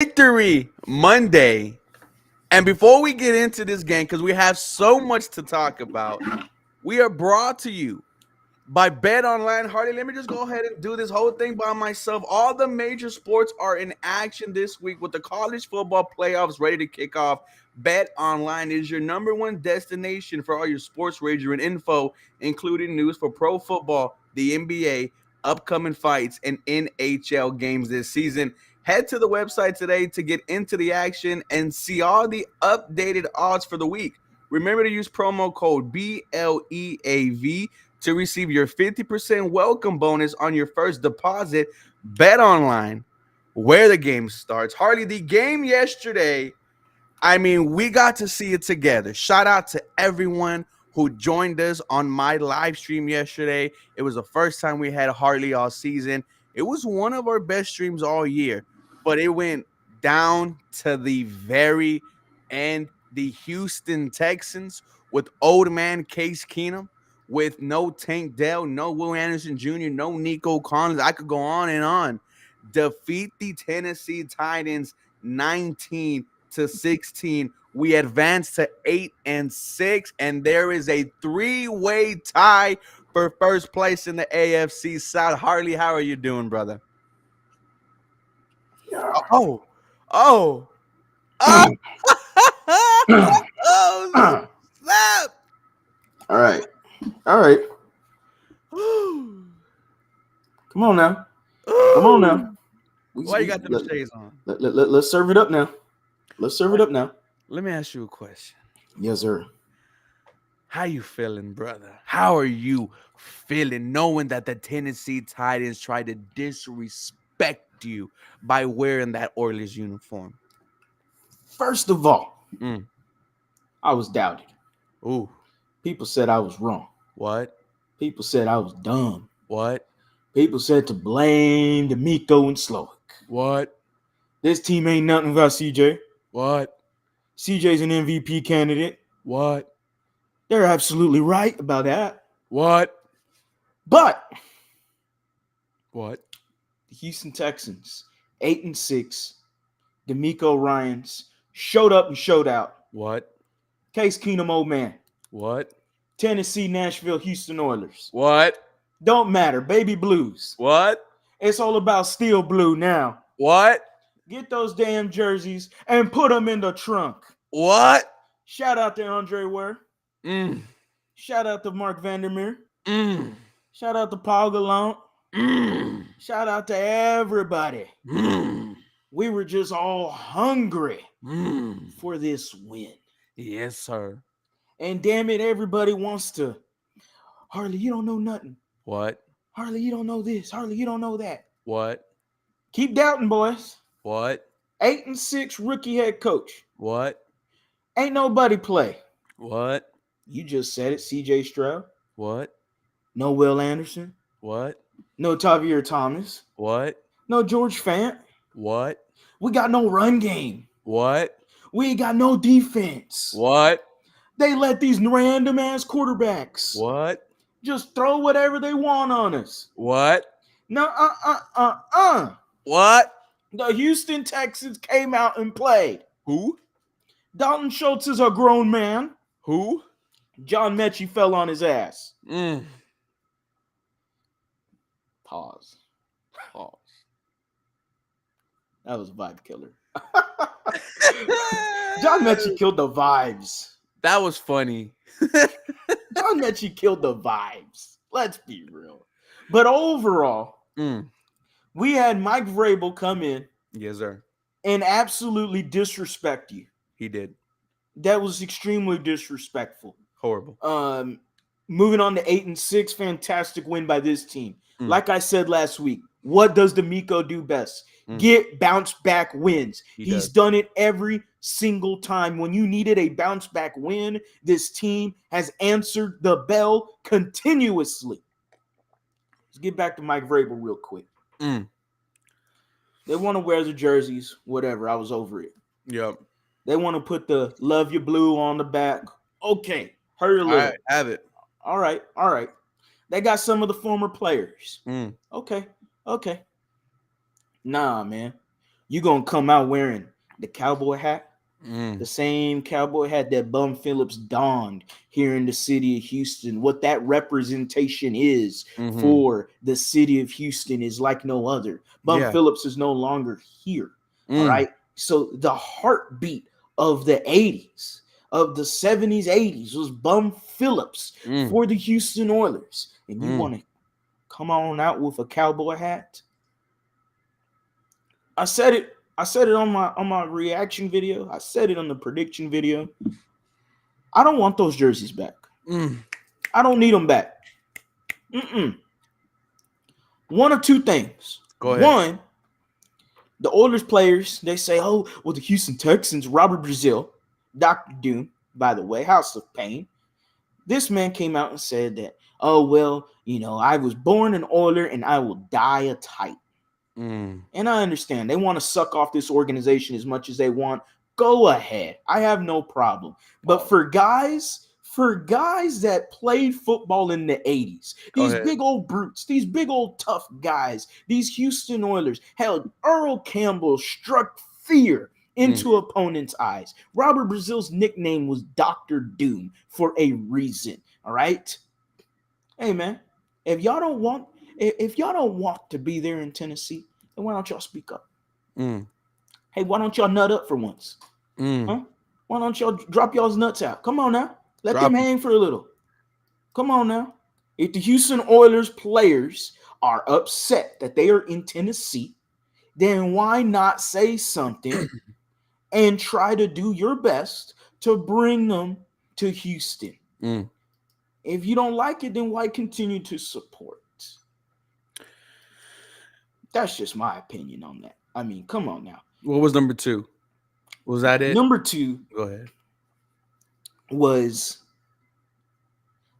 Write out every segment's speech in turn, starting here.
Victory Monday. And before we get into this game, because we have so much to talk about, we are brought to you by Bet Online. Hardy, let me just go ahead and do this whole thing by myself. All the major sports are in action this week with the college football playoffs ready to kick off. Bet Online is your number one destination for all your sports wagering info, including news for pro football, the NBA, upcoming fights, and NHL games this season. Head to the website today to get into the action and see all the updated odds for the week. Remember to use promo code BLEAV to receive your 50% welcome bonus on your first deposit. Bet Online, where the game starts. Harley, the game yesterday, we got to see it together. Shout out to everyone who joined us on my live stream yesterday. It was the first time we had Harley all season. It was one of our best streams all year, but it went down to the very end. The Houston Texans with old man Case Keenum, with no Tank Dell, no Will Anderson Jr., no Nico Collins. I could go on and on. Defeat the Tennessee Titans 19-16. We advance to 8-6, and there is a three-way tie for first place in the AFC South. Harley, how are you doing, brother? Oh, oh, oh, oh, snap! All right. Come on now. Why you got them shades on? Let's serve it up now. Let me ask you a question. Yes, sir. How you feeling, brother? How are you feeling knowing that the Tennessee Titans tried to disrespect you by wearing that Oilers uniform? First of all, I was doubted. Ooh. People said I was wrong. What? People said I was dumb. What? People said to blame D'Amico and Slowick. What? This team ain't nothing without CJ. What? CJ's an MVP candidate. What? They're absolutely right about that. What? But what? The Houston Texans, 8-6, D'Amico Ryans showed up and showed out. What? Case Keenum, old man. What? Tennessee, Nashville, Houston Oilers. What? Don't matter. Baby Blues. What? It's all about steel blue now. What? Get those damn jerseys and put them in the trunk. What? Shout out to Andre Ware. Shout out to Mark Vandermeer. Shout out to Paul Gallant. Shout out to everybody. We were just all hungry for this win. Yes, sir. And damn it, everybody wants to. Harley, you don't know nothing. What? Harley, you don't know this. Harley, you don't know that. What? Keep doubting, boys. What? 8-6 rookie head coach. What? Ain't nobody play. What? You just said it, CJ Stroud. What? No Will Anderson. What? No Tavier Thomas. What? No George Fant. What? We got no run game. What? We ain't got no defense. What? They let these random ass quarterbacks What? just throw whatever they want on us. What? No, What? The Houston Texans came out and played. Who? Dalton Schultz is a grown man. Who? John Mechie fell on his ass. Pause. That was a vibe killer. John Mechie killed the vibes. That was funny. John Mechie killed the vibes. Let's be real. But overall, we had Mike Vrabel come in. Yes, sir. And absolutely disrespect you. He did. That was extremely disrespectful. Horrible. Moving on to 8-6, fantastic win by this team. Like I said last week, what does D'Amico do best? Get bounce back wins. He's done it every single time. When you needed a bounce back win, this team has answered the bell continuously. Let's get back to Mike Vrabel real quick. They want to wear the jerseys, whatever. I was over it. Yep. They want to put the love you blue on the back. Okay. Hurry a little. All right, have it. All right. They got some of the former players. Okay. Nah, man. You gonna come out wearing the cowboy hat, Mm. the same cowboy hat that Bum Phillips donned here in the city of Houston. What that representation is Mm-hmm. for the city of Houston is like no other. Bum Yeah. Phillips is no longer here. All Mm. right. So the heartbeat of the 80s, of the 70s, 80s was Bum Phillips Mm. for the Houston Oilers. And you Mm. want to come on out with a cowboy hat? I said it. I said it on my reaction video. I said it on the prediction video. I don't want those jerseys back. Mm. I don't need them back. Mm-mm. One or two things. Go ahead. One, the Oilers players, they say, oh, well, the Houston Texans, Robert Brazil, Dr. Doom, by the way, House of Pain. This man came out and said that, oh, well, I was born an Oiler and I will die a Titan. Mm. And I understand they want to suck off this organization as much as they want. Go ahead. I have no problem. But Pause. for guys that played football in the 80s, Go these ahead. big old brutes, these big old tough guys, these Houston Oilers, hell, Earl Campbell struck fear Mm. into opponents' eyes. Robert Brazil's nickname was Dr. Doom for a reason. All right? Hey man, if y'all don't want if y'all don't want to be there in Tennessee, then why don't y'all speak up? Mm. Hey, why don't y'all nut up for once? Mm. Huh? Why don't y'all drop y'all's nuts out? Come on now. Let them Drop 'em. hang for a little. Come on now. If the Houston Oilers players are upset that they are in Tennessee, then why not say something and try to do your best to bring them to Houston? Mm. If you don't like it, then why continue to support? That's just my opinion on that. I mean, come on now. What was number 2? Was that it? Number 2 Go ahead. was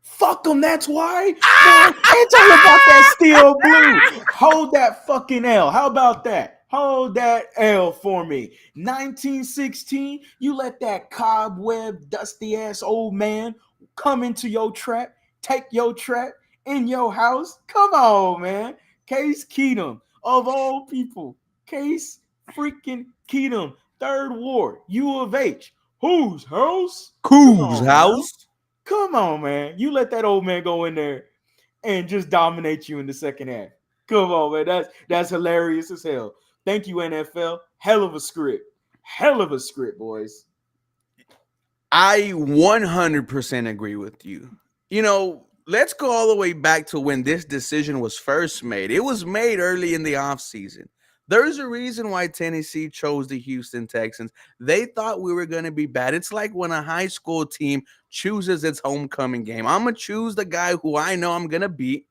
fuck them. That's why. Boy, ain't talking about that steel blue. Hold that fucking L. How about that? Hold that L for me. 1916, you let that cobweb, dusty ass old man come into your trap, take your trap in your house. Come on, man. Case Keenum, of all people. Case freaking Keenum, Third Ward, U of H. Whose house? Come Coos on now. house. Come on, man. You let that old man go in there and just dominate you in the second half. Come on, man. That's hilarious as hell. Thank you, NFL. Hell of a script. Hell of a script, boys. I 100% agree with you. Let's go all the way back to when this decision was first made. It was made early in the offseason. There's a reason why Tennessee chose the Houston Texans. They thought we were going to be bad. It's like when a high school team chooses its homecoming game. I'm going to choose the guy who I know I'm going to beat.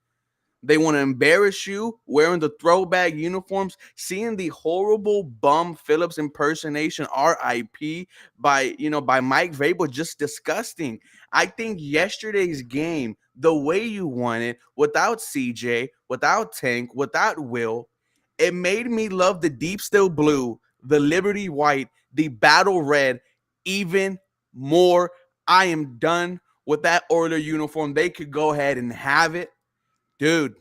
They want to embarrass you wearing the throwback uniforms, seeing the horrible Bum Phillips impersonation, RIP, by Mike Vrabel, just disgusting. I think yesterday's game, the way you won it, without CJ, without Tank, without Will, it made me love the deep steel blue, the Liberty white, the battle red even more. I am done with that Oiler uniform. They could go ahead and have it. Dude,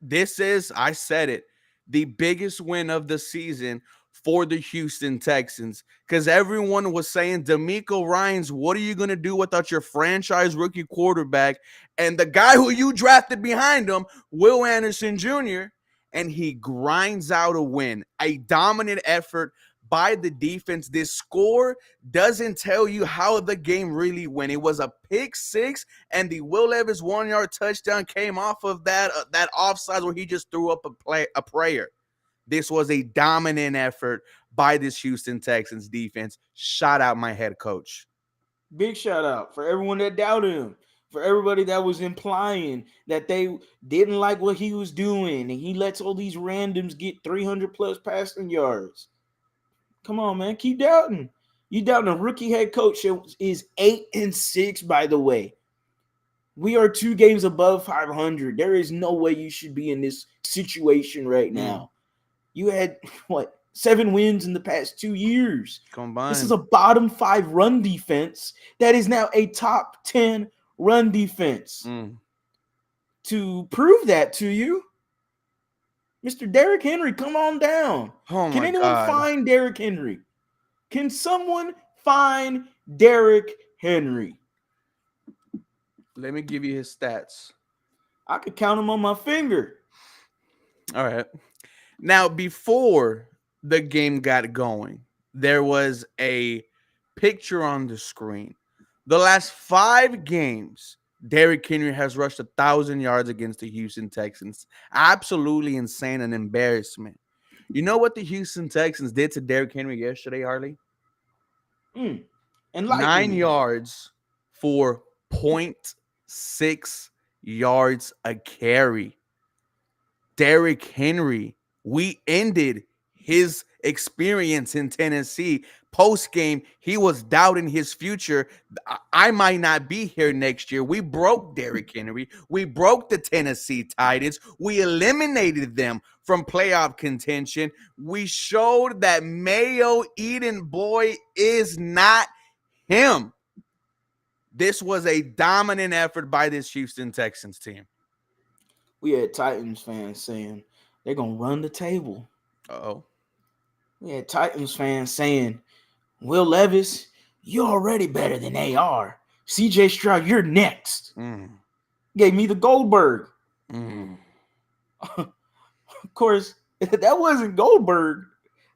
this is, I said it, the biggest win of the season for the Houston Texans, because everyone was saying, DeMeco Ryans, what are you going to do without your franchise rookie quarterback and the guy who you drafted behind him, Will Anderson Jr., and he grinds out a win, a dominant effort by the defense. This score doesn't tell you how the game really went. It was a pick six, and the Will Levis 1-yard touchdown came off of that offside where he just threw up a prayer. This was a dominant effort by this Houston Texans defense. Shout out my head coach. Big shout out for everyone that doubted him, for everybody that was implying that they didn't like what he was doing, and he lets all these randoms get 300 plus passing yards. Come on, man. Keep doubting. You doubting a rookie head coach that is 8-6, by the way. We are 2 games above 500. There is no way you should be in this situation right now. You had, 7 wins in the past 2 years. Combined. This is a bottom 5 run defense that is now a top 10 run defense. To prove that to you, Mr. Derrick Henry, come on down. Oh Can my anyone God. find Derrick Henry? Can someone find Derrick Henry? Let me give you his stats. I could count him on my finger. All right. Now, before the game got going, there was a picture on the screen. The last 5 games, Derrick Henry has rushed 1,000 yards against the Houston Texans. Absolutely insane and embarrassment. You know what the Houston Texans did to Derrick Henry yesterday, Harley? Mm, enlighten 9 me. yards for point 0.6 yards a carry. Derrick Henry, we ended his experience in Tennessee. Post game, he was doubting his future. I might not be here next year. We broke Derrick Henry. We broke the Tennessee Titans. We eliminated them from playoff contention. We showed that Mayo Eden boy is not him. This was a dominant effort by this Houston Texans team. We had Titans fans saying they're going to run the table. Uh-oh. We had Titans fans saying, Will Levis, you're already better than they are. CJ Stroud, you're next. Gave me the Goldberg. Of course, that wasn't Goldberg.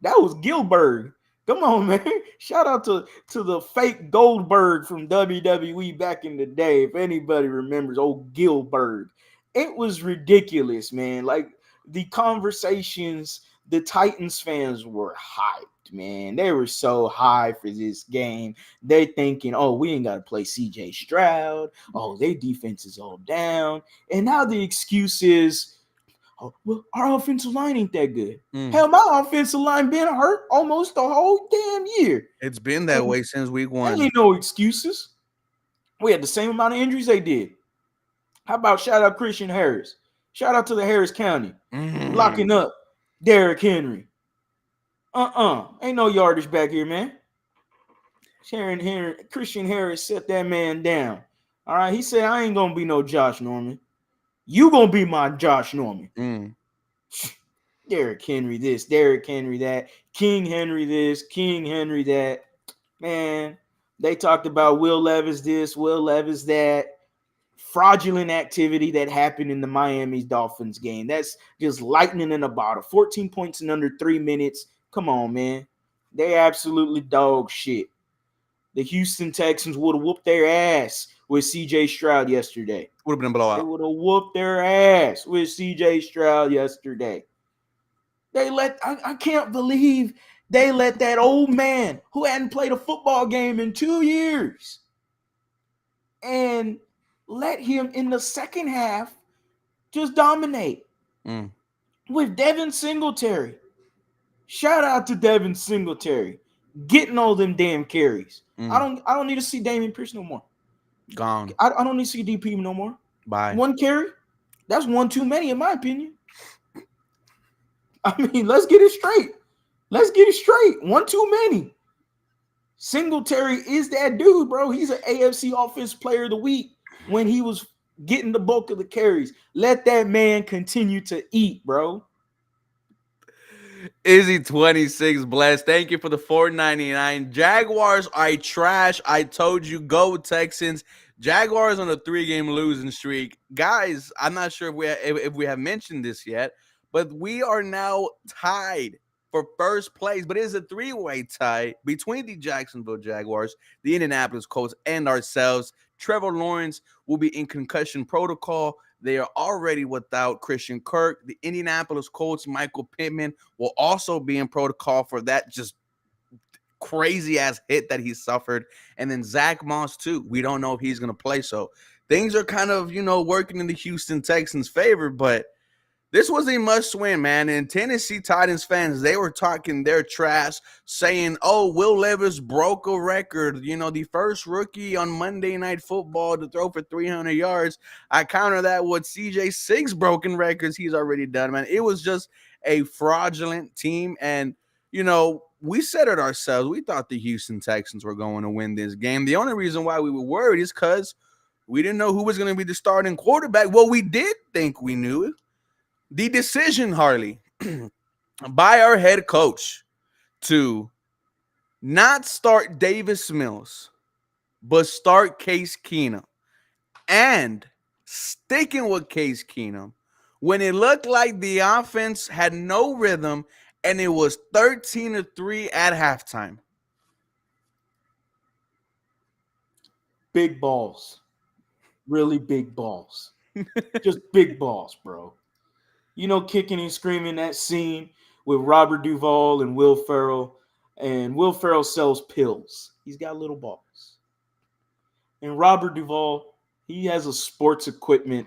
That was Gilbert. Come on, man. Shout out to the fake Goldberg from WWE back in the day. If anybody remembers old Gilbert. It was ridiculous, man. Like the conversations, the Titans fans were hyped, man. They were so high for this game. They thinking, oh, we ain't got to play CJ Stroud. Oh, their defense is all down. And now the excuse is, oh, well, our offensive line ain't that good. Hell, my offensive line been hurt almost the whole damn year. It's been that way since week There 1. ain't no excuses. We had the same amount of injuries they did. How about shout out Christian Harris? Shout out to the Harris County. Locking up Derrick Henry. Ain't no yardage back here, man. Christian Harris set that man down. All right, he said, I ain't going to be no Josh Norman. You going to be my Josh Norman. Derrick Henry this, Derrick Henry that, King Henry this, King Henry that. Man, they talked about Will Levis this, Will Levis that. Fraudulent activity that happened in the Miami Dolphins game. That's just lightning in a bottle. 14 points in under 3 minutes. Come on, man. They absolutely dog shit. The Houston Texans would have whooped their ass with CJ Stroud yesterday. Would have been a blowout. They would have whooped their ass with CJ Stroud yesterday. I can't believe they let that old man who hadn't played a football game in 2 years and let him in the second half just dominate with Devin Singletary. Shout out to Devin Singletary getting all them damn carries. I don't need to see Damian Pierce no more. Gone. I don't need to see DP no more. Bye. 1 carry, that's 1 too many in my opinion. I mean, let's get it straight. 1 too many. Singletary is that dude, bro. He's an AFC Offensive Player of the Week when he was getting the bulk of the carries. Let that man continue to eat, bro. Izzy26 blessed. Thank you for the $4.99. Jaguars are trash. I told you, go Texans. Jaguars on a 3-game losing streak. Guys, I'm not sure if we have mentioned this yet, but we are now tied for first place, but it is a 3-way tie between the Jacksonville Jaguars, the Indianapolis Colts, and ourselves. Trevor Lawrence will be in concussion protocol. They are already without Christian Kirk. The Indianapolis Colts, Michael Pittman, will also be in protocol for that just crazy-ass hit that he suffered. And then Zach Moss, too. We don't know if he's going to play. So things are kind of, working in the Houston Texans' favor, but this was a must-win, man. And Tennessee Titans fans, they were talking their trash, saying, oh, Will Levis broke a record. The first rookie on Monday Night Football to throw for 300 yards. I counter that with CJ6 broken records he's already done, man. It was just a fraudulent team. And, we said it ourselves. We thought the Houston Texans were going to win this game. The only reason why we were worried is because we didn't know who was going to be the starting quarterback. Well, we did think we knew it. The decision, Harley, by our head coach to not start Davis Mills, but start Case Keenum, and sticking with Case Keenum when it looked like the offense had no rhythm and it was 13-3 at halftime. Big balls. Really big balls. Just big balls, bro. You know, kicking and screaming that scene with Robert Duvall and Will Ferrell. And Will Ferrell sells pills. He's got little balls. And Robert Duvall, he has a sports equipment,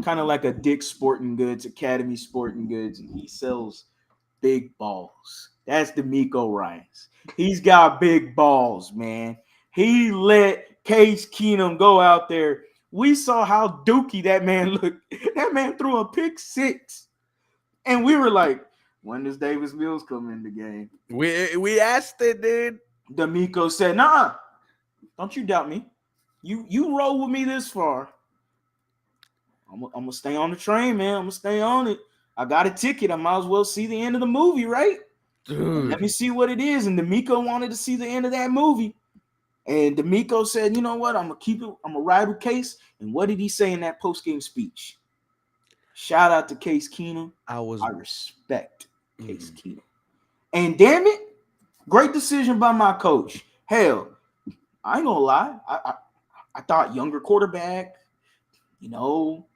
kind of like a Dick's Sporting Goods, Academy Sporting Goods, and he sells big balls. That's D'Amico Ryans. He's got big balls, man. He let Case Keenum go out there. We saw how dookie that man looked. That man threw a pick six. And we were like, when does Davis Mills come in the game? We asked it, dude. D'Amico said, nah, don't you doubt me. You roll with me this far. I'm gonna stay on the train, man. I'm gonna stay on it. I got a ticket. I might as well see the end of the movie, right? Dude. Let me see what it is. And D'Amico wanted to see the end of that movie. And D'Amico said, you know what? I'm gonna keep it. I'm gonna ride with Case. And what did he say in that post-game speech? Shout out to Case Keenum. I respect Case Keenum. And damn it, great decision by my coach. Hell, I ain't gonna lie. I thought younger quarterback, you know,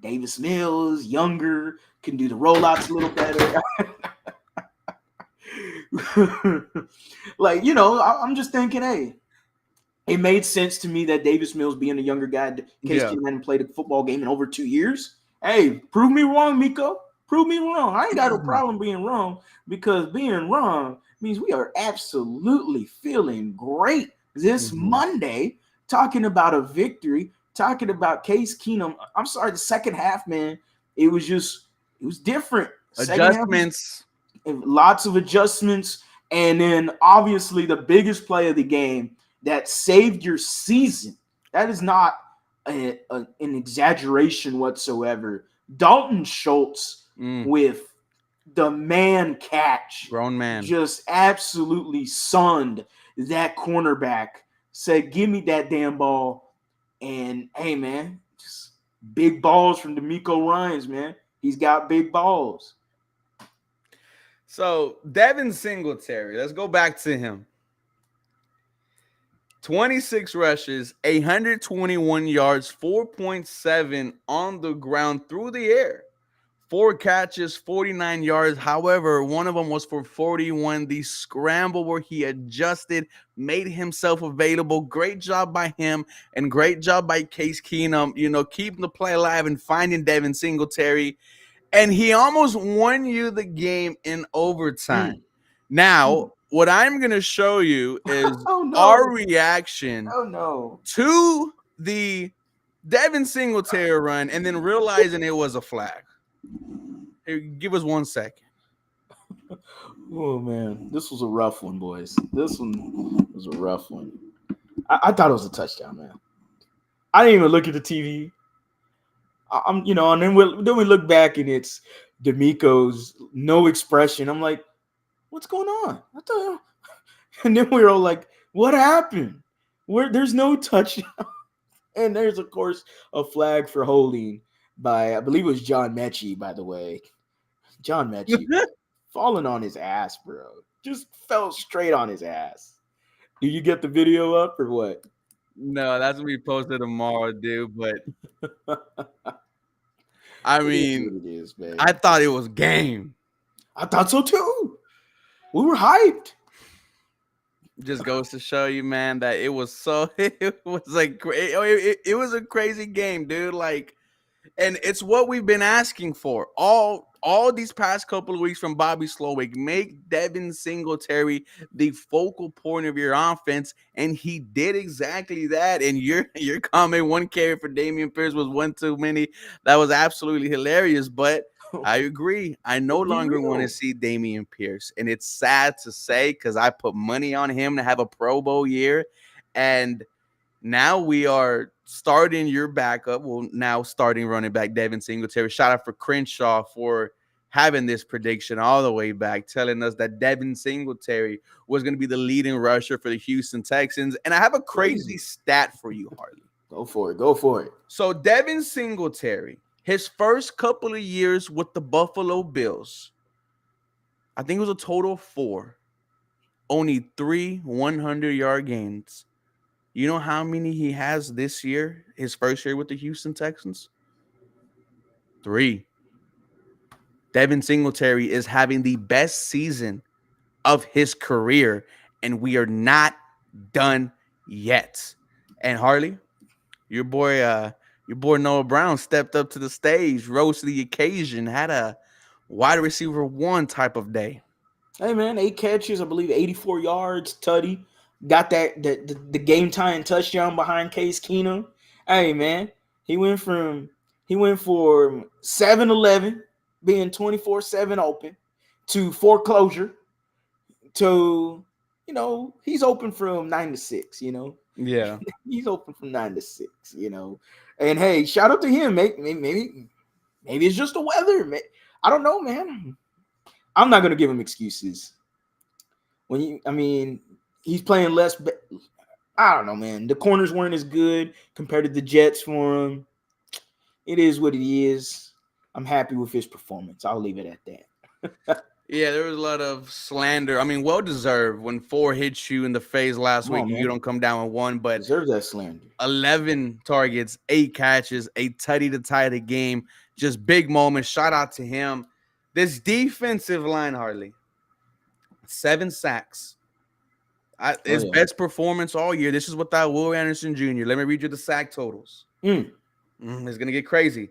Davis Mills, younger, can do the rollouts a little better. Like, you know, I'm just thinking, hey, it made sense to me that Davis Mills being a younger guy, Case Keenum hadn't played a football game in over 2 years. Hey, prove me wrong, Miko. Prove me wrong. I ain't got no problem being wrong, because being wrong means we are absolutely feeling great this Monday, talking about a victory, talking about Case Keenum. I'm sorry, the second half, man, it was different. Adjustments. Lots of adjustments. And then obviously the biggest play of the game that saved your season. That is not an exaggeration whatsoever. Dalton Schultz with the man catch. Grown man. Just absolutely sunned that cornerback. Said, give me that damn ball. And hey, man, just big balls from D'Amico Ryans, man. He's got big balls. So Devin Singletary, let's go back to him. 26 rushes, 121 yards, 4.7 on the ground through the air. 4 catches, 49 yards. However, one of them was for 41. The scramble where he adjusted, made himself available. Great job by him and great job by Case Keenum, you know, keeping the play alive and finding Devin Singletary. And he almost won you the game in overtime. Now, what I'm going to show you is our reaction to the Devin Singletary run and then realizing it was a flag. Hey, give us 1 second. Oh, man. This was a rough one, boys. This one was a rough one. I thought it was a touchdown, man. I didn't even look at the TV. You know, and then we look back and it's D'Amico's no expression. I'm like, what's going on? What the hell? And then we were all like, what happened? There's no touchdown. And there's, of course, a flag for holding by, I believe it was John Mechie, by the way. John Mechie falling on his ass, bro. Just fell straight on his ass. Do you get the video up or what? No, that's gonna be posted tomorrow, dude. But I mean, it is, man. I thought it was game. I thought so too. We were hyped. Just goes to show you, man, that it was it was a crazy game, dude. Like, and it's what we've been asking for all these past couple of weeks from Bobby Slowick. Make Devin Singletary the focal point of your offense, and he did exactly that. And your comment, 1 carry for Dameon Pierce was one too many. That was absolutely hilarious, but I agree. I no longer want to see Dameon Pierce, and it's sad to say because I put money on him to have a Pro Bowl year, and Now we are starting your backup. Well, now starting running back Devin Singletary. Shout out for Crenshaw for having this prediction all the way back, telling us that Devin Singletary was going to be the leading rusher for the Houston Texans. And I have a crazy stat for you, Harley. Go for it. Go for it. So Devin Singletary, his first couple of years with the Buffalo Bills, I think it was a total of 4. Only 3 100-yard games. You know how many he has this year, his first year with the Houston Texans? 3. Devin Singletary is having the best season of his career, and we are not done yet. And Harley, your boy Noah Brown stepped up to the stage, rose to the occasion, had a wide receiver 1 type of day. Hey man, 8 catches, I believe 84 yards, tutty. Got the game time touchdown behind Case Keenum. Hey man, he went for 7-11 being 24/7 open to foreclosure to he's open from 9 to 6, Yeah. He's open from 9 to 6, And hey, shout out to him. Maybe it's just the weather. I don't know, man. I'm not gonna give him excuses. He's playing less. I don't know, man. The corners weren't as good compared to the Jets for him. It is what it is. I'm happy with his performance. I'll leave it at that. Yeah, there was a lot of slander. I mean, well deserved when 4 hits you in the face last week. You don't come down with 1, but deserves that slander. 11 targets, 8 catches, a tutty to tie the game. Just big moments. Shout out to him. This defensive line, Harley, 7 sacks. His best performance all year. This is without Will Anderson Jr. Let me read you the sack totals. It's going to get crazy.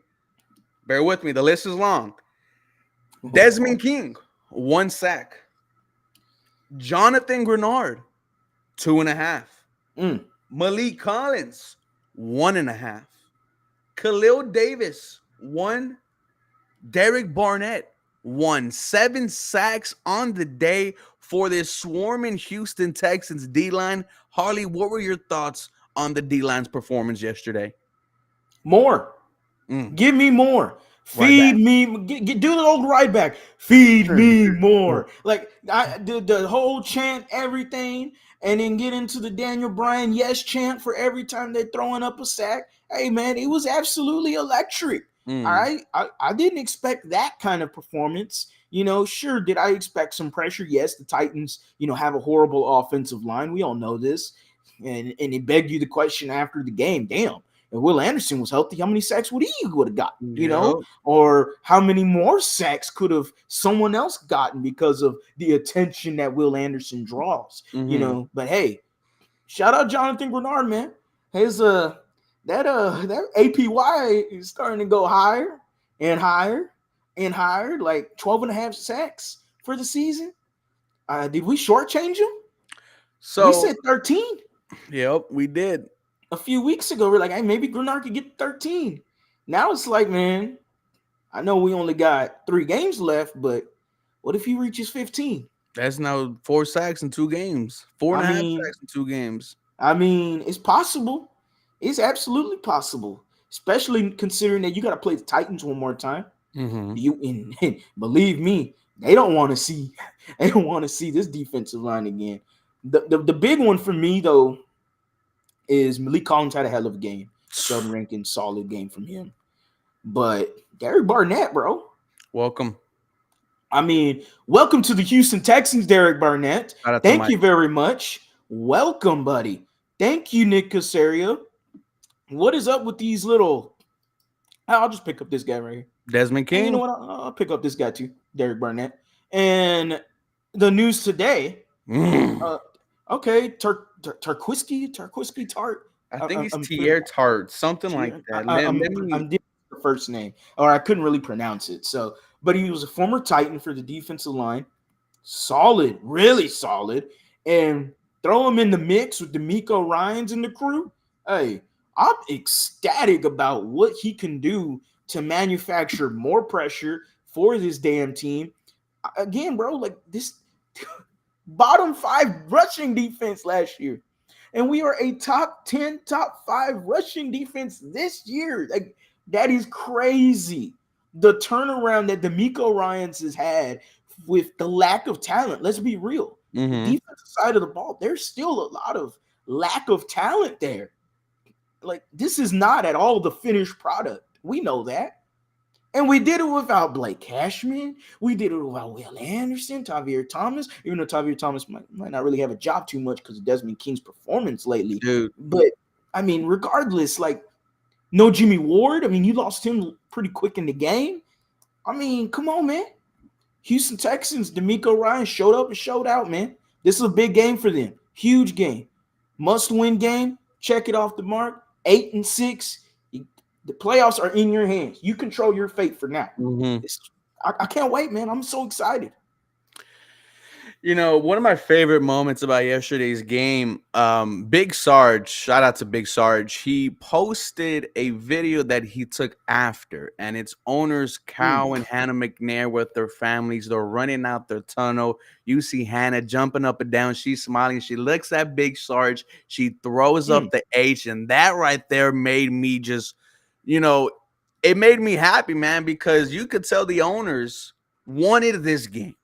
Bear with me. The list is long. Desmond King, 1 sack. Jonathan Grenard, 2.5. Malik Collins, 1.5. Khalil Davis, 1. Derek Barnett, 1. 7 sacks on the day for this swarming Houston Texans D-line. Harley, what were your thoughts on the D-line's performance yesterday? More. Give me more. Feed me. Do the old right back. Feed me more. Like the whole chant, everything, and then get into the Daniel Bryan yes chant for every time they're throwing up a sack. Hey, man, it was absolutely electric. All right. I didn't expect that kind of performance. Sure, did I expect some pressure? Yes, the Titans, have a horrible offensive line. We all know this. And it begged you the question after the game. Damn. If Will Anderson was healthy, how many sacks would have gotten, or how many more sacks could have someone else gotten because of the attention that Will Anderson draws, But hey, shout out Jonathan Grenard, man. His that APY is starting to go higher and higher and higher, like 12.5 sacks for the season. Did we shortchange him? So we said 13. Yep, we did. A few weeks ago, we're like, hey, maybe Grenard could get 13. Now it's like, man, I know we only got 3 games left, but what if he reaches 15? That's now 4 sacks in 2 games. 4.5 sacks in 2 games. I mean, it's possible. It's absolutely possible, especially considering that you got to play the Titans one more time. And believe me, they don't want to see this defensive line again. The big one for me though is Malik Collins had a hell of a game. Sheldon Rankins, solid game from him. But Derek Barnett, bro. Welcome. Welcome to the Houston Texans, Derek Barnett. Thank you very much. Welcome, buddy. Thank you, Nick Casario. What is up with these little... I'll just pick up this guy right here. Desmond King. And you know what? I'll pick up this guy too, Derek Barnett. And the news today... Okay, Tarkwiski Tart. I think it's Tier Tart, something like that. I'm the first name, or I couldn't really pronounce it. So, but he was a former Titan for the defensive line, solid, really solid, and throw him in the mix with DeMeco Ryans and the crew. Hey, I'm ecstatic about what he can do to manufacture more pressure for this damn team. Again, bro, like this. Bottom 5 rushing defense last year. and we are a top 10, top 5 rushing defense this year. Like, that is crazy. The turnaround that D'Amico Ryans has had with the lack of talent. Let's be real. The Mm-hmm. defensive side of the ball, there's still a lot of lack of talent there. Like, this is not at all the finished product. We know that. And we did it without Blake Cashman. We did it without Will Anderson, Tavierre Thomas, even though Tavierre Thomas might not really have a job too much because of Desmond King's performance lately. Dude. But, I mean, regardless, like, no Jimmy Ward. I mean, you lost him pretty quick in the game. I mean, come on, man. Houston Texans, D'Amico Ryans showed up and showed out, man. This is a big game for them. Huge game. Must-win game. Check it off the mark. 8-6. The playoffs are in your hands. You control your fate for now. Mm-hmm. I can't wait, man. I'm so excited. You know, one of my favorite moments about yesterday's game, Big Sarge, shout out to Big Sarge. He posted a video that he took after, and it's owners Cal and Hannah McNair with their families. They're running out their tunnel. You see Hannah jumping up and down. She's smiling. She looks at Big Sarge. She throws up the H, and that right there made me just, it made me happy, man, because you could tell the owners wanted this game.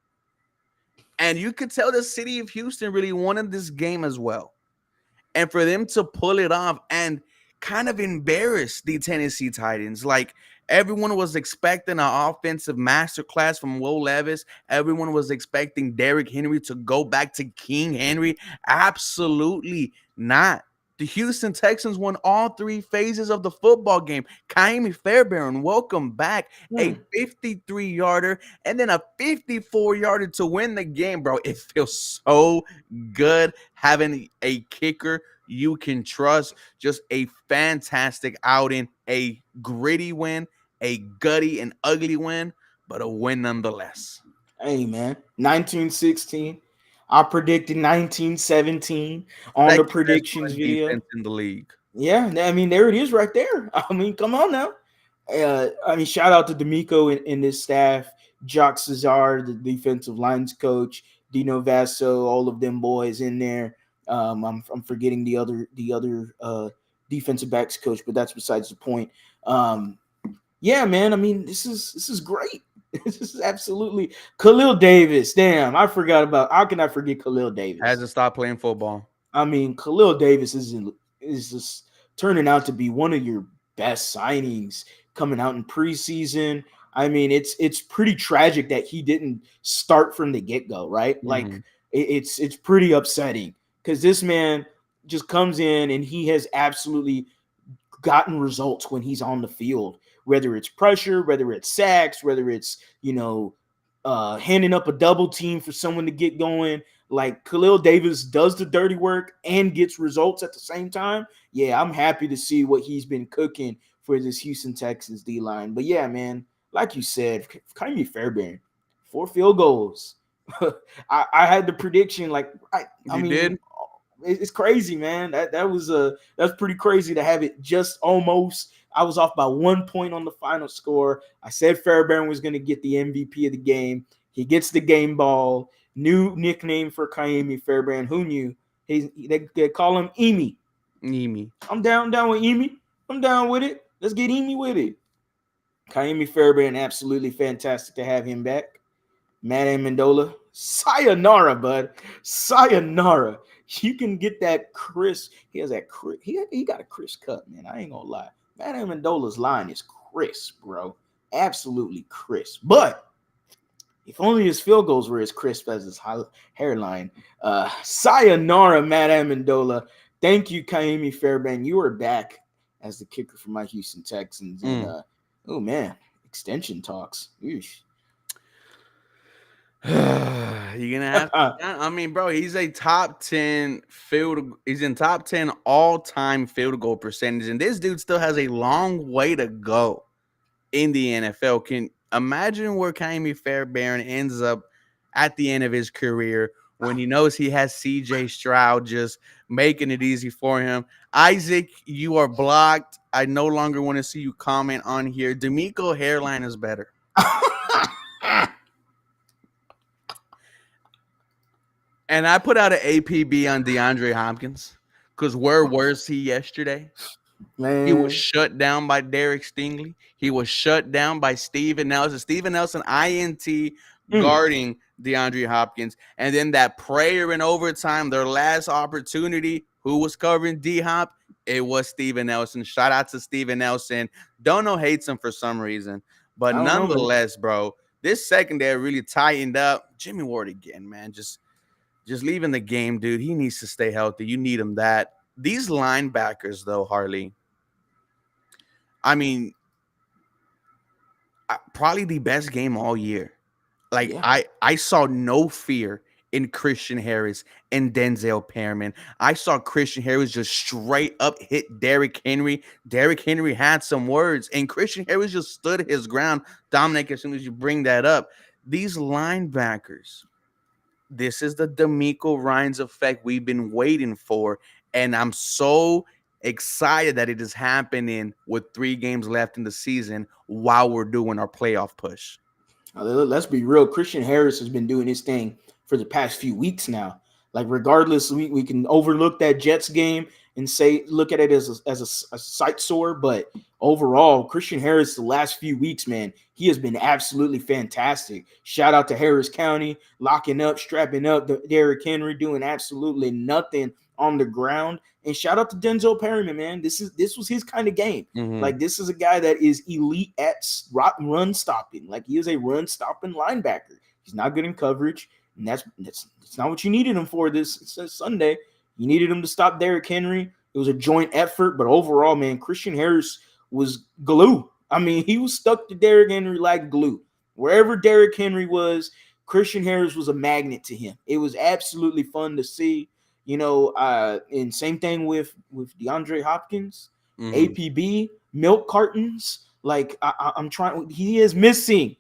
And you could tell the city of Houston really wanted this game as well. And for them to pull it off and kind of embarrass the Tennessee Titans, like everyone was expecting an offensive masterclass from Will Levis. Everyone was expecting Derrick Henry to go back to King Henry. Absolutely not. The Houston Texans won all 3 phases of the football game. Kaimi Fairbairn, welcome back. A 53-yarder and then a 54-yarder to win the game, bro. It feels so good having a kicker you can trust. Just a fantastic outing, a gritty win, a gutty and ugly win, but a win nonetheless. Hey, man, 1916. I predicted 1917 on the predictions video. Defense in the league. Yeah, I mean, there it is right there. I mean, come on now. I mean, shout out to D'Amico and his staff, Jacques Cesar, the defensive lines coach, Dino Vasso, all of them boys in there. I'm forgetting the other defensive backs coach, but that's besides the point. Yeah, man. I mean, this is great. This is absolutely Khalil Davis. Damn, I forgot about. How can I forget Khalil Davis? Hasn't stopped playing football. I mean, Khalil Davis is just turning out to be one of your best signings coming out in preseason. I mean, it's pretty tragic that he didn't start from the get-go, right? Mm-hmm. Like it's pretty upsetting because this man just comes in and he has absolutely gotten results when he's on the field, whether it's pressure, whether it's sacks, whether it's, handing up a double team for someone to get going. Like, Khalil Davis does the dirty work and gets results at the same time. Yeah, I'm happy to see what he's been cooking for this Houston Texans D-line. But yeah, man, like you said, Kaimi Fairbairn, 4 field goals. I had the prediction, like, I mean, did? It's crazy, man. That's pretty crazy to have it just almost. I was off by 1 point on the final score. I said Fairbairn was going to get the MVP of the game. He gets the game ball. New nickname for Kaimi Fairbairn. Who knew? They call him Emi. Emi. I'm down with Emi. I'm down with it. Let's get Emi with it. Kaimi Fairbairn, absolutely fantastic to have him back. Matt Amendola, sayonara, bud. Sayonara. You can get that crisp. He has that crisp. He got a crisp cut, man. I ain't gonna lie. Matt Amendola's line is crisp, bro. Absolutely crisp. But if only his field goals were as crisp as his hairline. Sayonara, Matt Amendola. Thank you, Kaimi Fairbairn. You are back as the kicker for my Houston Texans. And oh man, extension talks. Eesh. You're gonna have to, I mean, bro, he's a top 10 he's in top 10 all-time field goal percentage, and this dude still has a long way to go in the NFL. Can imagine where Kaimi Fairbairn ends up at the end of his career when he knows he has CJ Stroud just making it easy for him. Isaac, you are blocked. I no longer want to see you comment on here. D'Amico hairline is better. And I put out an APB on DeAndre Hopkins. Because where was he yesterday? He was Man. shut down by Derek Stingley. He was shut down by Steven Nelson. Steven Nelson, INT, Mm. guarding DeAndre Hopkins. And then that prayer in overtime, their last opportunity, who was covering D Hop? It was Steven Nelson. Shout out to Steven Nelson. Dono hates him for some reason. But I don't know, man. nonetheless, bro, this secondary really tightened up. Jimmy Ward again, man. Just leaving the game, dude. He needs to stay healthy. You need him that. These linebackers, though, Harley, I mean, probably the best game all year. Like Yeah. I saw no fear in Christian Harris and Denzel Perriman. I saw Christian Harris just straight up hit Derrick Henry. Derrick Henry had some words, and Christian Harris just stood his ground. Dominic, as soon as you bring that up, these linebackers, this is the D'Amico Ryans effect we've been waiting for, and I'm so excited that it is happening with 3 games left in the season while we're doing our playoff push. Let's be real. Christian Harris has been doing his thing for the past few weeks now. Like, regardless, we can overlook that Jets game and say, look at it as a sight sore. But overall, Christian Harris, the last few weeks, man, he has been absolutely fantastic. Shout out to Harris County, locking up, strapping up, Derrick Henry doing absolutely nothing on the ground. And shout out to Denzel Perryman, man. This was his kind of game. Mm-hmm. Like, this is a guy that is elite at run stopping. Like, he is a run stopping linebacker. He's not good in coverage, and that's not what you needed him for this Sunday. You needed him to stop Derrick Henry. It was a joint effort, but overall, man, Christian Harris was glue. I mean, he was stuck to Derrick Henry like glue. Wherever Derrick Henry was, Christian Harris was a magnet to him. It was absolutely fun to see. You know, and same thing with DeAndre Hopkins, APB, milk cartons. Like, I'm trying. He is missing.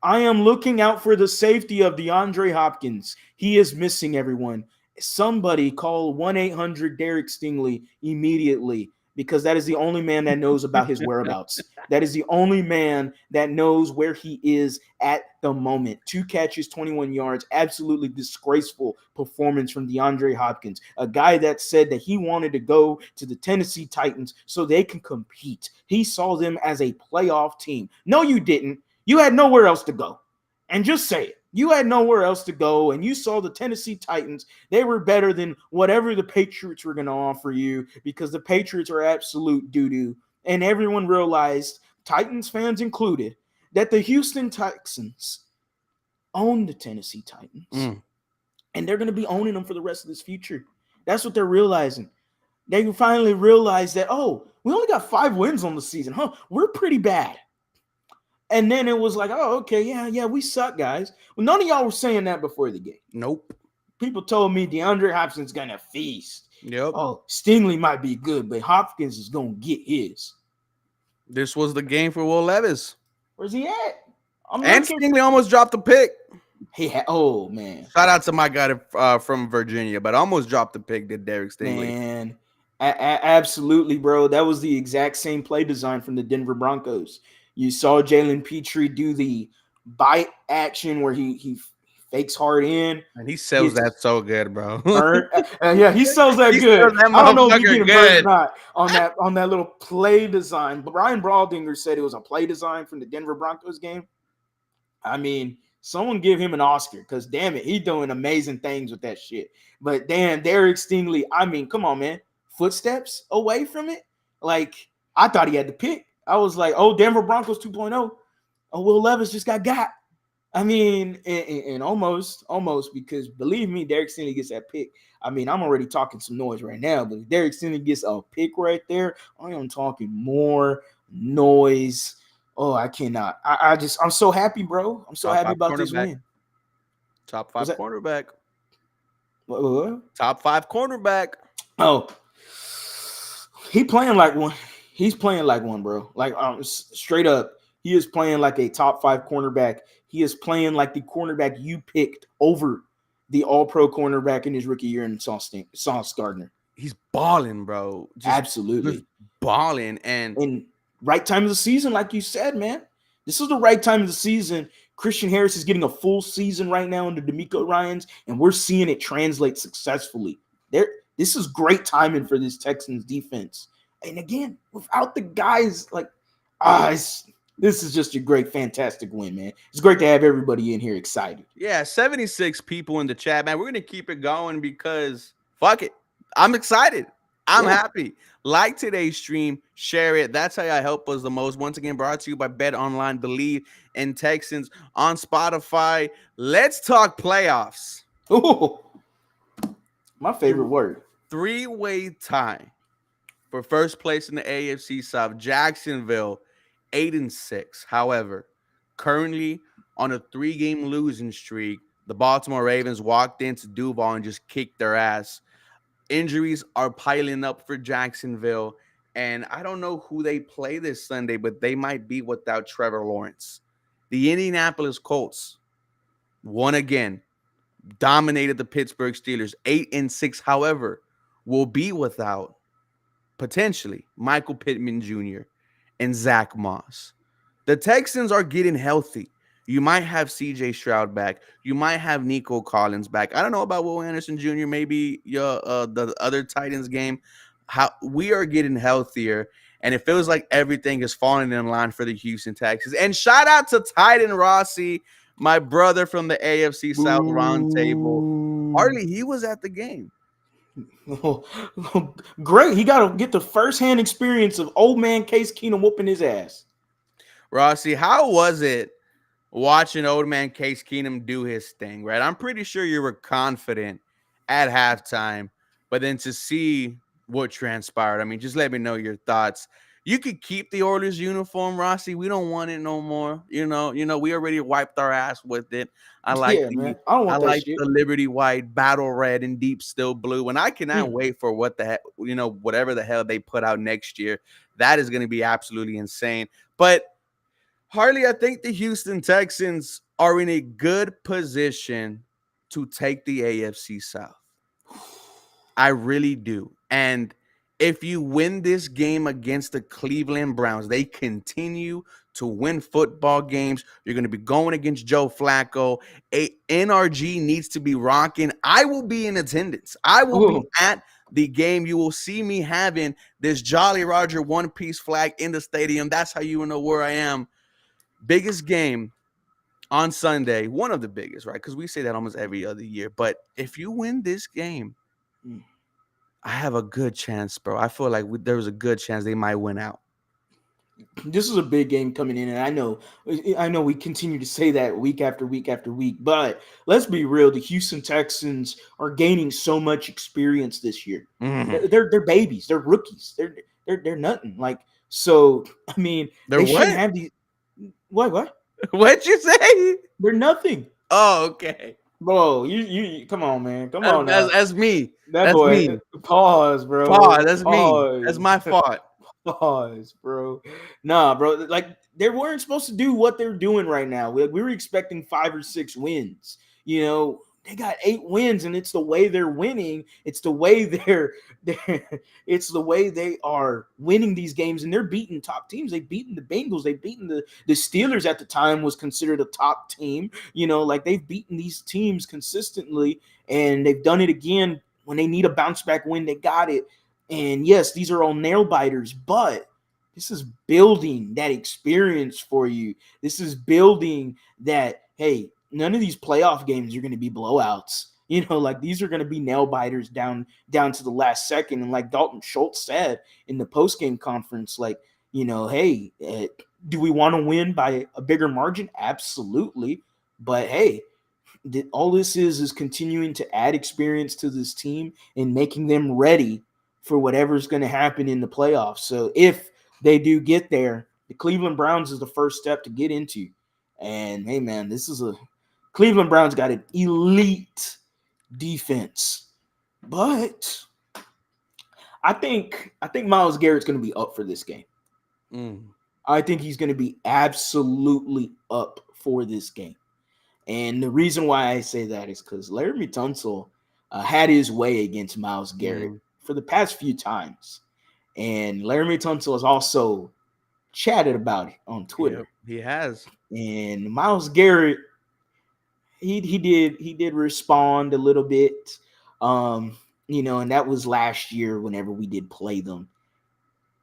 I am looking out for the safety of DeAndre Hopkins. He is missing, everyone. Somebody call 1-800 Derek Stingley immediately, because that is the only man that knows about his whereabouts. That is the only man that knows where he is at the moment. 2 catches, 21 yards, absolutely disgraceful performance from DeAndre Hopkins, a guy that said that he wanted to go to the Tennessee Titans so they can compete. He saw them as a playoff team. No, you didn't. You had nowhere else to go. And just say it. You had nowhere else to go, and you saw the Tennessee Titans. They were better than whatever the Patriots were going to offer you, because the Patriots are absolute doo-doo. And everyone realized, Titans fans included, that the Houston Texans own the Tennessee Titans. And they're going to be owning them for the rest of this future. That's what they're realizing. They finally realized that, oh, we only got 5 wins on the season. Huh? We're pretty bad. And then it was like, oh, okay, yeah, we suck, guys. Well, none of y'all were saying that before the game. Nope. People told me DeAndre Hopkins going to feast. Yep. Oh, Stingley might be good, but Hopkins is going to get his. This was the game for Will Levis. Where's he at? Stingley almost dropped a pick. Oh, man. Shout out to my guy from Virginia, but almost dropped the pick, did Derek Stingley. Man, absolutely, bro. That was the exact same play design from the Denver Broncos. You saw Jalen Petrie do the bite action where he fakes hard in. And he sells that so good, bro. Yeah, he sells that good. That I don't know if he good. or not on that little play design. But Brian Baldinger said it was a play design from the Denver Broncos game. I mean, someone give him an Oscar, because damn it, he's doing amazing things with that shit. But damn, Derek Stingley, I mean, come on, man. Footsteps away from it. Like, I thought he had the pick. I was like, oh, Denver Broncos 2.0. Oh, Will Levis just got. I mean, and almost, because believe me, Derek Stingley gets that pick. I mean, I'm already talking some noise right now, but if Derek Stingley gets a pick right there, I am talking more noise. Oh, I cannot. I'm so happy, bro. I'm so happy about this win. Top 5 cornerback. What? Top 5 cornerback. Oh, he playing like one. He's playing like one, bro. Like, straight up, he is playing like a top 5 cornerback. He is playing like the cornerback you picked over the all-pro cornerback in his rookie year in Sauce Gardner. He's balling, bro. Absolutely. Balling. And right time of the season, like you said, man. This is the right time of the season. Christian Harris is getting a full season right now under D'Amico Ryans, and we're seeing it translate successfully. This is great timing for this Texans defense. And again, without the guys like this is just a great, fantastic win, man. It's great to have everybody in here excited. Yeah, 76 people in the chat, man. We're gonna keep it going because fuck it. I'm excited. I'm Yeah. happy. Like today's stream, share it. That's how y'all help us the most. Once again, brought to you by Bet Online, TheLead, and Texans on Spotify. Let's talk playoffs. Ooh, my favorite word. Three-way tie for first place in the AFC South. Jacksonville, 8-6. However, currently on a 3-game losing streak, the Baltimore Ravens walked into Duval and just kicked their ass. Injuries are piling up for Jacksonville, and I don't know who they play this Sunday, but they might be without Trevor Lawrence. The Indianapolis Colts won again, dominated the Pittsburgh Steelers, 8-6. However, will be without potentially Michael Pittman Jr. and Zach Moss. The Texans are getting healthy. You might have CJ Stroud back. You might have Nico Collins back. I don't know about Will Anderson Jr., maybe the other Titans game. How we are getting healthier, and it feels like everything is falling in line for the Houston Texans. And shout out to Titan Rossi, my brother from the AFC South Roundtable. Hardly he was at the game. Great. He got to get the first-hand experience of old man Case Keenum whooping his ass. Rossi, how was it watching old man Case Keenum do his thing, right? I'm pretty sure you were confident at halftime, but then to see what transpired, I mean, just let me know your thoughts. You could keep the Oilers uniform, Rossi. We don't want it no more. We already wiped our ass with it. I like Yeah, man. I don't want that shit. the Liberty White, Battle Red, and Deep Still Blue, and I cannot wait for whatever the hell they put out next year. That is going to be absolutely insane. But Harley, I think the Houston Texans are in a good position to take the AFC South. I really do. And if you win this game against the Cleveland Browns, they continue to win football games. You're going to be going against Joe Flacco. NRG needs to be rocking. I will be in attendance. I will be at the game. You will see me having this Jolly Roger one-piece flag in the stadium. That's how you will know where I am. Biggest game on Sunday, one of the biggest, right? Because we say that almost every other year. But if you win this game, I have a good chance, bro. I feel like there was a good chance they might win out. This is a big game coming in, and I know we continue to say that week after week after week, but let's be real. The Houston Texans are gaining so much experience this year. Mm-hmm. They're babies. They're rookies. They're nothing. Like, so, I mean, they shouldn't have these. What? What'd you say? They're nothing. Oh, okay. Bro, you come on, man. Come on now. That's me. That's me. Pause, bro. Pause. That's me. That's my fault. Pause, bro. Nah, bro. Like, they weren't supposed to do what they're doing right now. We were expecting 5 or 6 wins. They got 8 wins, and it's the way they're winning. It's the way it's the way they are winning these games, and they're beating top teams. They've beaten the Bengals. They've beaten the Steelers at the time was considered a top team. Like they've beaten these teams consistently, and they've done it again when they need a bounce back win. They got it. And yes, these are all nail biters, but this is building that experience for you. This is building that, hey, none of these playoff games are going to be blowouts. Like these are going to be nail biters down to the last second. And like Dalton Schultz said in the post-game conference, like, hey, do we want to win by a bigger margin? Absolutely. But hey, all this is continuing to add experience to this team and making them ready for whatever's going to happen in the playoffs. So if they do get there, the Cleveland Browns is the first step to get into. And hey, man, Cleveland Browns got an elite defense. But I think Myles Garrett's going to be up for this game. I think he's going to be absolutely up for this game. And the reason why I say that is because Laremy Tunsil had his way against Myles Garrett for the past few times. And Laremy Tunsil has also chatted about it on Twitter. Yep, he has. And Myles Garrett, he did respond a little bit. and that was last year whenever we did play them.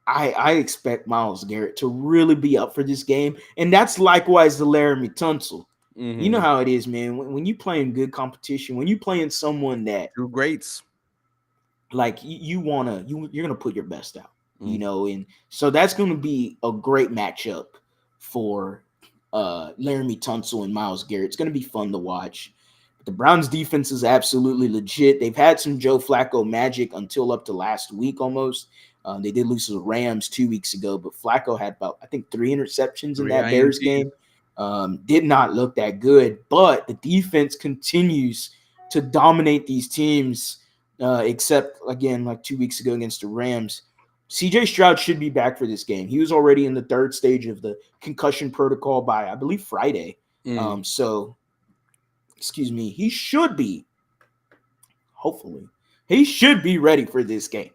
I expect Myles Garrett to really be up for this game, and that's likewise the Laramie Tunsil. You know Mm-hmm. how it is, man. When you playing good competition, when you playing someone that Two greats. like you're gonna put your best out, Mm. and so that's gonna be a great matchup for Laramie Tunsil and Myles Garrett. It's gonna be fun to watch. The Browns defense is absolutely legit. They've had some Joe Flacco magic until up to last week almost. They did lose to the Rams 2 weeks ago, but Flacco had about, I think, 3 interceptions in Three that Bears INTs. game. Did not look that good, but the defense continues to dominate these teams, except, again, like 2 weeks ago against the Rams. CJ Stroud should be back for this game. He was already in the third stage of the concussion protocol by, I believe, Friday. Mm. So, excuse me, he should be, hopefully, he should be ready for this game.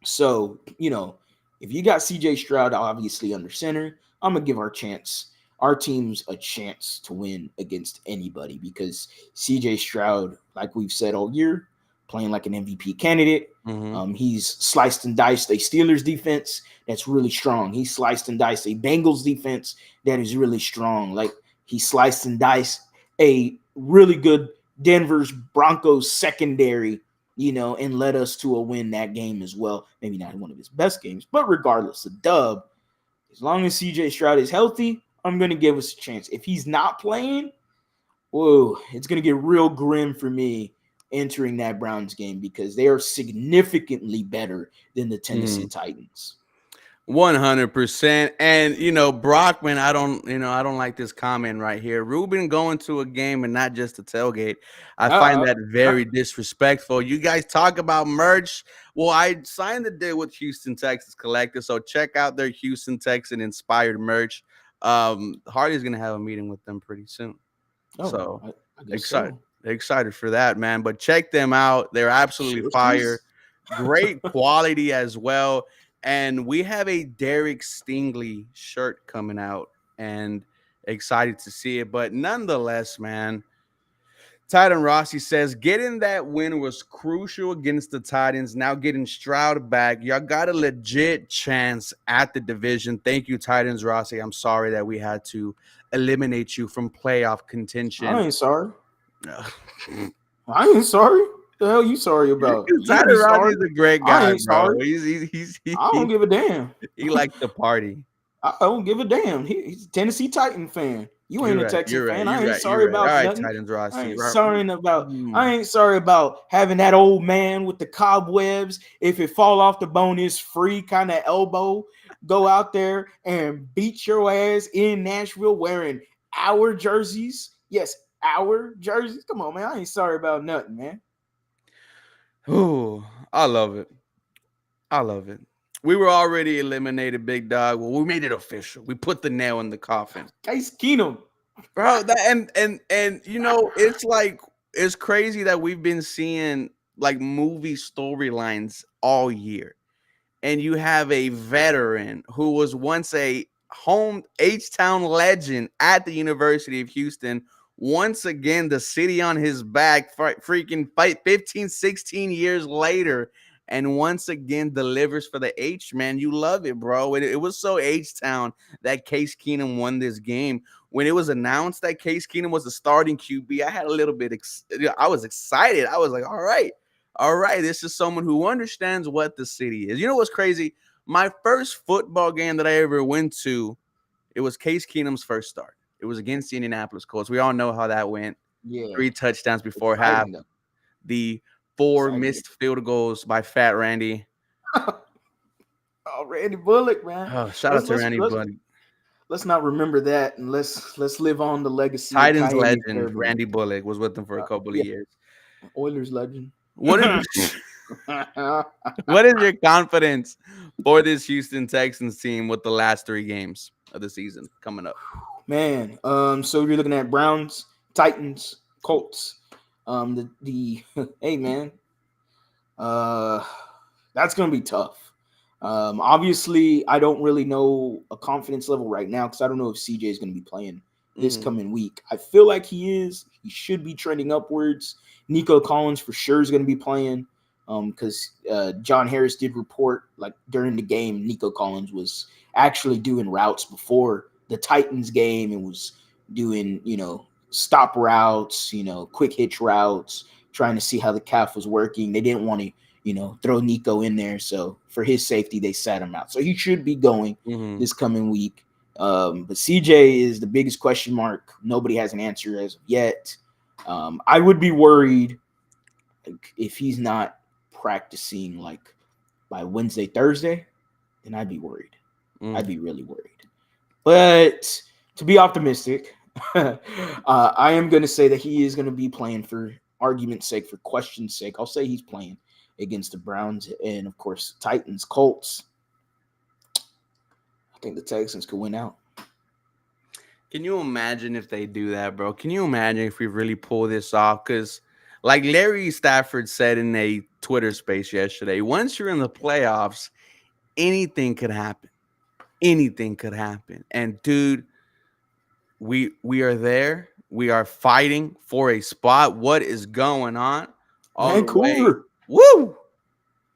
So, if you got CJ Stroud obviously under center, I'm gonna give our teams a chance to win against anybody because CJ Stroud, like we've said all year, playing like an MVP candidate. Mm-hmm. He's sliced and diced a Steelers defense that's really strong. He's sliced and diced a Bengals defense that is really strong. Like he sliced and diced a really good Denver's Broncos secondary, and led us to a win that game as well. Maybe not one of his best games, but regardless, a dub. As long as CJ Stroud is healthy, I'm going to give us a chance. If he's not playing, whoa, it's going to get real grim for me entering that Browns game because they are significantly better than the Tennessee Titans. 100%. And Brockman, I don't like this comment right here. Ruben going to a game and not just a tailgate. I find that very disrespectful. You guys talk about merch. Well, I signed the deal with Houston Texas Collective, so check out their Houston Texan inspired merch. Hardy's gonna have a meeting with them pretty soon. So I guess excited. so. Excited for that, man. But check them out. They're absolutely fire. Great quality as well. And we have a Derek Stingley shirt coming out and excited to see it. But nonetheless, man, Titan Rossi says getting that win was crucial against the Titans. Now getting Stroud back, y'all got a legit chance at the division. Thank you, Titans Rossi. I'm sorry that we had to eliminate you from playoff contention. I ain't sorry. I ain't sorry. The hell you sorry about? You Titan be Rossi sorry. is a great I guy, ain't bro. sorry. I don't give a damn. He likes to party. I don't give a damn. He's a Tennessee Titan fan. You ain't a Texan fan. I ain't sorry All about right, nothing. Titans Rossi. I ain't sorry about having that old man with the cobwebs. If it fall off the bone, is free kind of elbow. Go out there and beat your ass in Nashville wearing our jerseys. Yes, our jerseys. Come on, man. I ain't sorry about nothing, man. Oh, I love it. I love it. We were already eliminated, big dog. Well, we made it official. We put the nail in the coffin. Case Keenum, Bro. It's crazy that we've been seeing like movie storylines all year, and you have a veteran who was once a home H-Town legend at the University of Houston. Once again, the city on his back, freaking fight 15, 16 years later, and once again delivers for the H, man. You love it, bro. It was so H-Town that Case Keenum won this game. When it was announced that Case Keenum was the starting QB, I had a little bit, I was excited. I was like, all right, this is someone who understands what the city is. You know what's crazy? My first football game that I ever went to, it was Case Keenum's first start. It was against the Indianapolis Colts. We all know how that went. yeah, 3 touchdowns before half. The 4 missed field goals by Fat Randy. Oh, Randy Bullock, man. Oh, shout out to Randy Bullock. Let's not remember that, and let's live on the legacy. Titans legend Randy Bullock was with them for a couple of years. Oilers legend. What is your confidence for this Houston Texans team with the last 3 games of the season coming up? Man, so you're looking at Browns, Titans, Colts. Hey man, that's gonna be tough. Obviously, I don't really know a confidence level right now because I don't know if CJ is gonna be playing this coming week. I feel like he is. He should be trending upwards. Nico Collins for sure is gonna be playing. because John Harris did report like during the game, Nico Collins was actually doing routes before the Titans game and was doing stop routes, quick hitch routes, trying to see how the calf was working. They didn't want to throw Nico in there, so for his safety, they sat him out. So he should be going this coming week. But CJ is the biggest question mark. Nobody has an answer as of yet. I would be worried if he's not practicing like by Wednesday, Thursday, then I'd be worried. I'd be really worried. But to be optimistic, I am going to say that he is going to be playing for argument's sake, for question's sake. I'll say he's playing against the Browns and, of course, Titans, Colts. I think the Texans could win out. Can you imagine if they do that, bro? Can you imagine if we really pull this off? Because, like Larry Stafford said in a Twitter space yesterday, once you're in the playoffs, anything could happen. Anything could happen. And, dude, we are there. We are fighting for a spot. What is going on? All Vancouver. Woo!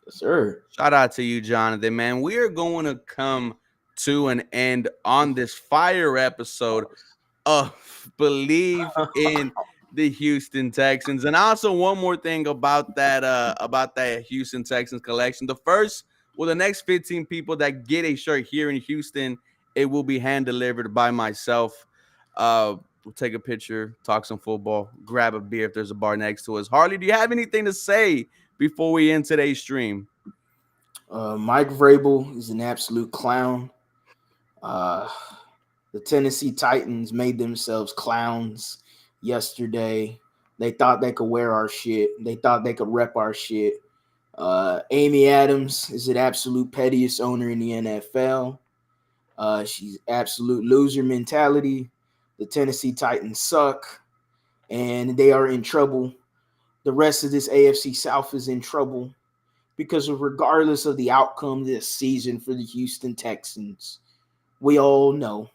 Yes, sir. Shout out to you, Jonathan, man. We are going to come to an end on this fire episode of Believe in the Houston Texans. And also one more thing about that Houston Texans collection. The next 15 people that get a shirt here in Houston, it will be hand delivered by myself. We'll take a picture, talk some football, grab a beer if there's a bar next to us. Harley, do you have anything to say before we end today's stream? Mike Vrabel is an absolute clown. The Tennessee Titans made themselves clowns yesterday. They thought they could wear our shit. They thought they could rep our shit. Amy Adams is an absolute pettiest owner in the NFL. She's absolute loser mentality. The Tennessee Titans suck, and they are in trouble. The rest of this AFC South is in trouble because regardless of the outcome this season for the Houston Texans, we all know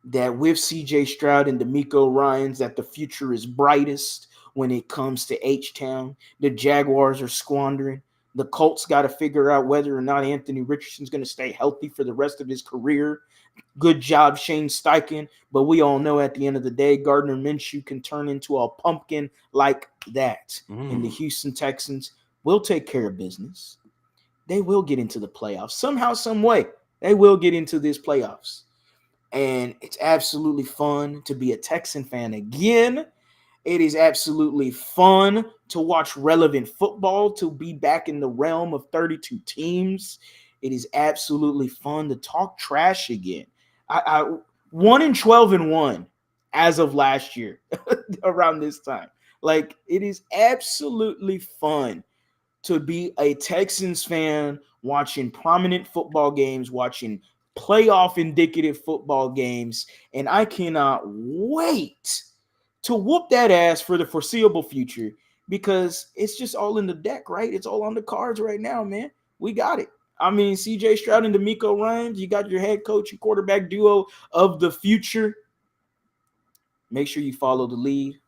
that with CJ Stroud and DeMeco Ryans that the future is brightest when it comes to H-Town. The Jaguars are squandering. The Colts got to figure out whether or not Anthony Richardson's going to stay healthy for the rest of his career. Good job, Shane Steichen. But we all know at the end of the day, Gardner Minshew can turn into a pumpkin like that. And the Houston Texans will take care of business. They will get into the playoffs. Somehow, some way, they will get into these playoffs. And it's absolutely fun to be a Texan fan again. It is absolutely fun to watch relevant football, to be back in the realm of 32 teams. It is absolutely fun to talk trash again. I 1-12-1 as of last year around this time. Like, it is absolutely fun to be a Texans fan watching prominent football games, watching playoff indicative football games, and I cannot wait to whoop that ass for the foreseeable future because it's just all in the deck, right? It's all on the cards right now, man. We got it. I mean, CJ Stroud and DeMeco Ryans, you got your head coach and quarterback duo of the future. Make sure you follow the lead.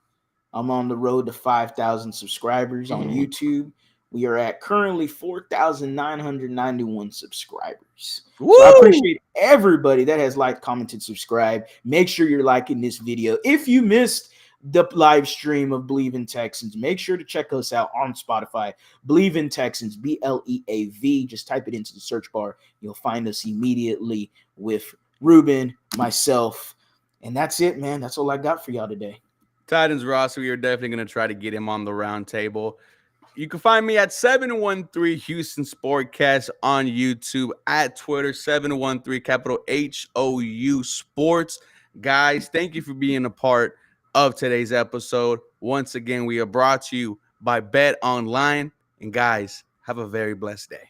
I'm on the road to 5,000 subscribers on YouTube. We are at currently 4,991 subscribers. Woo! So I appreciate everybody that has liked, commented, subscribed. Make sure you're liking this video. If you missed the live stream of Believe in Texans, make sure to check us out on Spotify. Believe in Texans, BLEAV. Just type it into the search bar. You'll find us immediately with Ruben, myself. And that's it, man. That's all I got for y'all today. Titans roster, we are definitely going to try to get him on the round table. You can find me at 713 Houston Sportcast on YouTube, at Twitter, 713 capital HOU Sports. Guys, thank you for being a part of today's episode. Once again, we are brought to you by Bet Online. And guys, have a very blessed day.